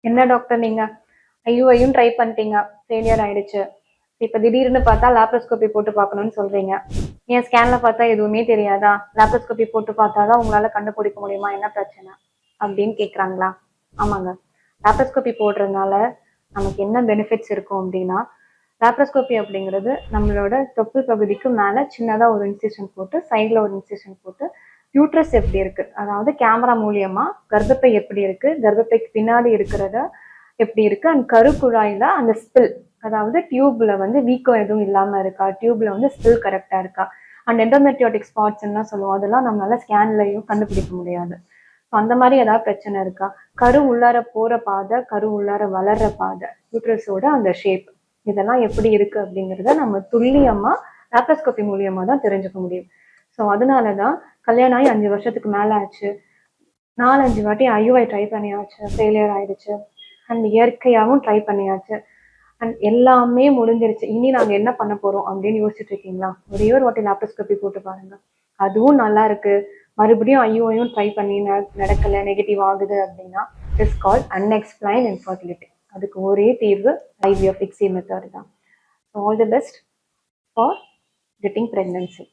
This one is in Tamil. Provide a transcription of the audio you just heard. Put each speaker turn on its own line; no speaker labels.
என்ன டாக்டர் நீங்க ஐயுஐயும் ட்ரை பண்ணிட்டீங்க, ஃபெயிலியர் ஆயிடுச்சு. இப்ப திடீர்னு பார்த்தா லேப்ரோஸ்கோபி போட்டு பார்க்கணும்னு சொல்றீங்க. ஏன் ஸ்கேன்ல பார்த்தா எதுவுமே தெரியாதா? லேப்ரோஸ்கோபி போட்டு பார்த்தா தான் உங்களால கண்டுபிடிக்க முடியுமா என்ன பிரச்சனை? அப்படின்னு கேட்குறாங்களா? ஆமாங்க. லேப்ரோஸ்கோபி போடுறதுனால நமக்கு என்ன பெனிஃபிட்ஸ் இருக்கும் அப்படின்னா, லேப்ரோஸ்கோபி அப்படிங்கிறது நம்மளோட தொப்புள் பகுதிக்கு மேல சின்னதா ஒரு இன்சிஷன் போட்டு, சைடுல ஒரு இன்சிஷன் போட்டு, யூட்ரஸ் எப்படி இருக்கு? அதாவது கேமரா மூலியமா கர்ப்பப்பை எப்படி இருக்கு? கர்ப்பப்பைக்கு பின்னாடி இருக்கிறத எப்படி இருக்கு? அண்ட் கருக்குழாயில அந்த ஸ்பில், அதாவது டியூப்ல வந்து வீக்கம் எதுவும் இல்லாம இருக்கா? டியூப்ல வந்து ஸ்பில் கரெக்டா இருக்கா? அண்ட் எண்டோமெட்ரியோட்டிக் ஸ்பாட்ஸ் எல்லாம் சொல்லுவோம். அதெல்லாம் நம்மளால ஸ்கேன்லயும் கண்டுபிடிக்க முடியாது. ஸோ அந்த மாதிரி ஏதாவது பிரச்சனை இருக்கா? கரு உள்ளார போற பாதை, கரு உள்ளார வளர்ற பாதை, யூட்ரஸோட அந்த ஷேப், இதெல்லாம் எப்படி இருக்கு அப்படிங்கிறத நம்ம துல்லியமா லேப்ரோஸ்கோபி மூலியமா தான் தெரிஞ்சுக்க முடியும். ஸோ அதனாலதான் கல்யாணம் ஆகி 5 வருஷத்துக்கு மேல ஆச்சு, 4-5 வாட்டி ஐயுஐ ட்ரை பண்ணியாச்சு, ஃபெயிலியர் ஆயிடுச்சு. அண்ட் இயற்கையாகவும் ட்ரை பண்ணியாச்சு. அண்ட் எல்லாமே முடிஞ்சிருச்சு. இனி நாங்க என்ன பண்ண போறோம் அப்படின்னு யோசிச்சுட்டு இருக்கீங்களா? ஒரே ஒரு வாட்டி லேப்ரோஸ்கோபி போட்டு பாருங்க. அதுவும் நல்லா இருக்கு, மறுபடியும் ஐயுஐயும் ட்ரை பண்ணி நடக்கல, நெகட்டிவ் ஆகுது அப்படின்னா, இஸ் கால்ட் அன்எக்ஸ்பிளைன்ட் இன்ஃபர்டிலிட்டி. அதுக்கு ஒரே தீர்வு ஐவிஎஃப், ICSI மெத்தட் தான். All the best for getting pregnancy.